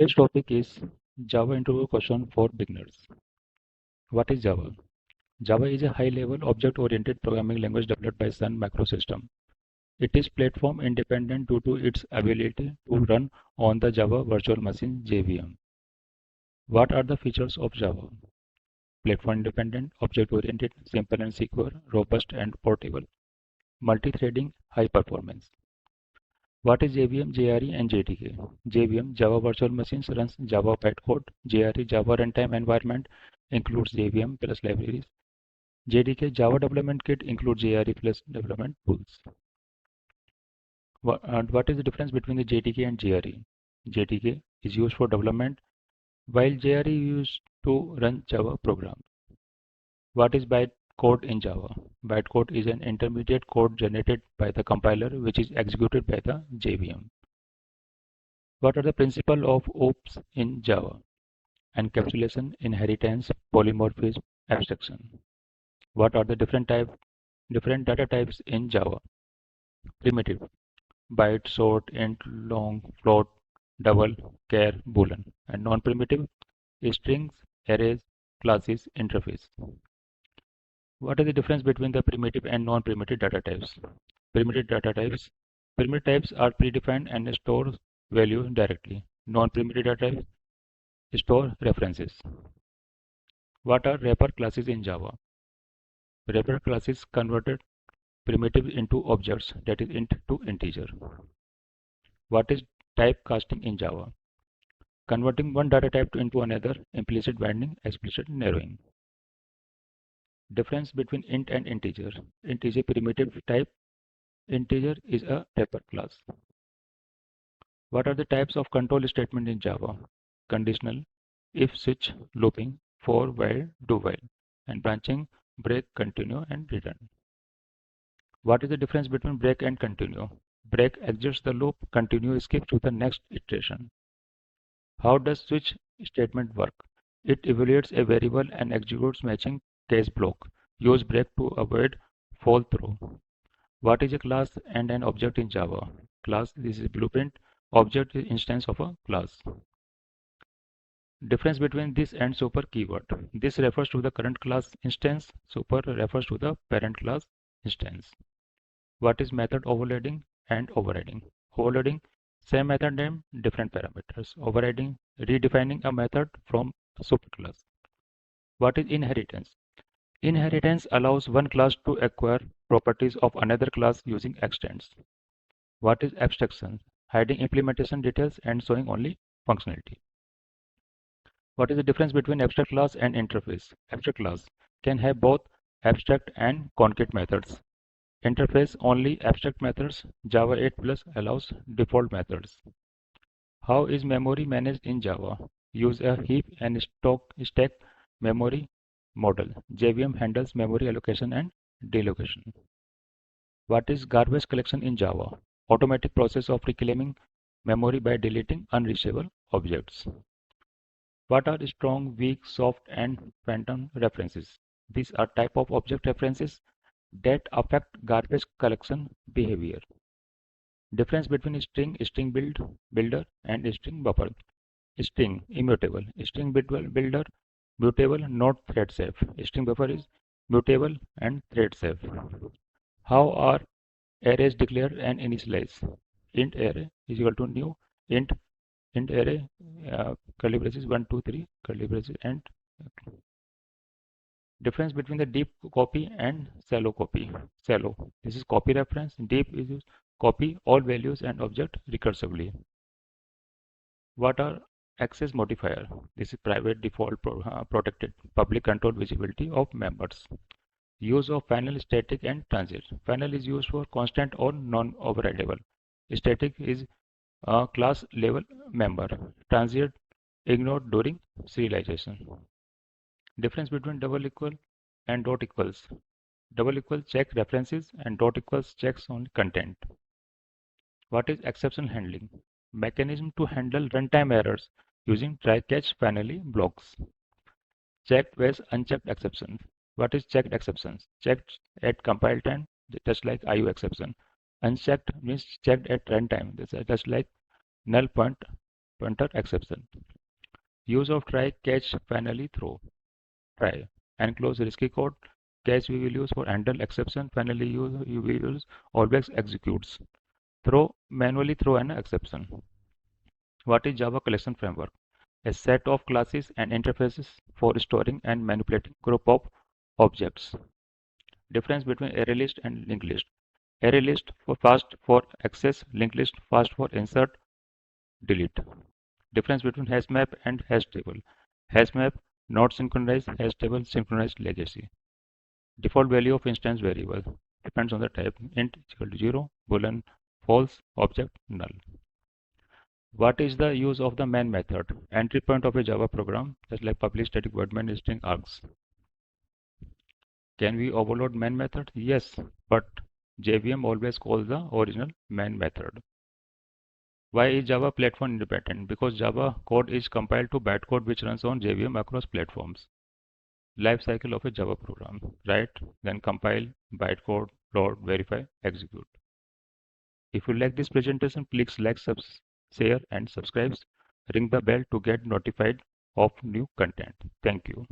Today's topic is Java interview question for beginners. What is Java? Java is a high-level object-oriented programming language developed by Sun Microsystem. It is platform independent due to its ability to run on the Java Virtual Machine (JVM). What are the features of Java? Platform independent, object-oriented, simple and secure, robust and portable, multi-threading, high performance. What is JVM, JRE and JDK? JVM, Java Virtual Machines, runs Java bytecode. JRE, Java Runtime Environment, includes JVM plus libraries. JDK, Java Development Kit, includes JRE plus development tools. What is the difference between the JDK and JRE? JDK is used for development, while JRE is used to run Java programs. What is bytecode in Java? Bytecode is an intermediate code generated by the compiler which is executed by the JVM. What are the principles of OOPS in Java? Encapsulation, inheritance, polymorphism, abstraction. What are the different data types in Java? Primitive, byte, short, int, long, float, double, char, boolean. And non-primitive, strings, arrays, classes, interface. What is the difference between the primitive and non-primitive data types? Primitive types are predefined and store value directly. Non-primitive data types store references. What are wrapper classes in Java? Wrapper classes converted primitive into objects, that is int to integer. What is typecasting in Java? Converting one data type into another, implicit binding, explicit narrowing. Difference between int and integer. Int is a primitive type. Integer is a wrapper class. What are the types of control statement in Java? Conditional, if, switch, looping, for, while, do while, and branching, break, continue, and return. What is the difference between break and continue? Break exits the loop, continue skips to the next iteration. How does switch statement work? It evaluates a variable and executes matching case block. Use break to avoid fall through. What is a class and an object in Java? Class, this is blueprint. Object is instance of a class. Difference between this and super keyword. This refers to the current class instance. Super refers to the parent class instance. What is method overloading and overriding? Overloading, same method name, different parameters. Overriding, redefining a method from a superclass. What is inheritance? Inheritance allows one class to acquire properties of another class using extends. What is abstraction? Hiding implementation details and showing only functionality. What is the difference between abstract class and interface? Abstract class can have both abstract and concrete methods. Interface only abstract methods. Java 8 Plus allows default methods. How is memory managed in Java? Use a heap and stack memory model. JVM handles memory allocation and deallocation. What is garbage collection in Java? Automatic process of reclaiming memory by deleting unreachable objects. What are strong, weak, soft, and phantom references? These are type of object references that affect garbage collection behavior. Difference between string builder, and string buffer. String, immutable. String builder, mutable, not thread safe. String buffer is mutable and thread safe. How are arrays declared and initialized? Int array is equal to new int array curly braces 1 2 3 curly braces and difference between the deep copy and shallow copy. Shallow, this is copy reference. Deep is copy all values and object recursively. What are access modifier? This is private, default, protected, public control visibility of members. Use of final, static, and transit. Final is used for constant or non-overridable. Static is a class level member. Transient ignored during serialization. Difference between double equal and dot equals. Double equal check references and dot equals checks on content. What is exception handling? Mechanism to handle runtime errors using try-catch finally blocks. Checked with unchecked exceptions. What is checked exceptions? Checked at compile time, just like IO exception. Unchecked means checked at runtime, just like null pointer exception. Use of try, catch, finally, throw. Try. Enclose risky code. Catch we will use for handle exception. Finally, you will use always executes. Throw, manually throw an exception. What is Java Collection Framework? A set of classes and interfaces for storing and manipulating group of objects. Difference between array list and linked list. Array list for fast for access, linked list fast for insert, delete. Difference between hash map and hash table. Hash map not synchronized, hash table synchronized legacy. Default value of instance variable depends on the type. Int is equal to 0, boolean false, object null. What is the use of the main method? Entry point of a Java program, just like public static void main string args. Can we overload main method? Yes, but JVM always calls the original main method. Why is Java platform independent? Because Java code is compiled to bytecode which runs on JVM across platforms. Life cycle of a Java program. Write, then compile, bytecode, load, verify, execute. If you like this presentation, please like, share and subscribe. Ring the bell to get notified of new content. Thank you.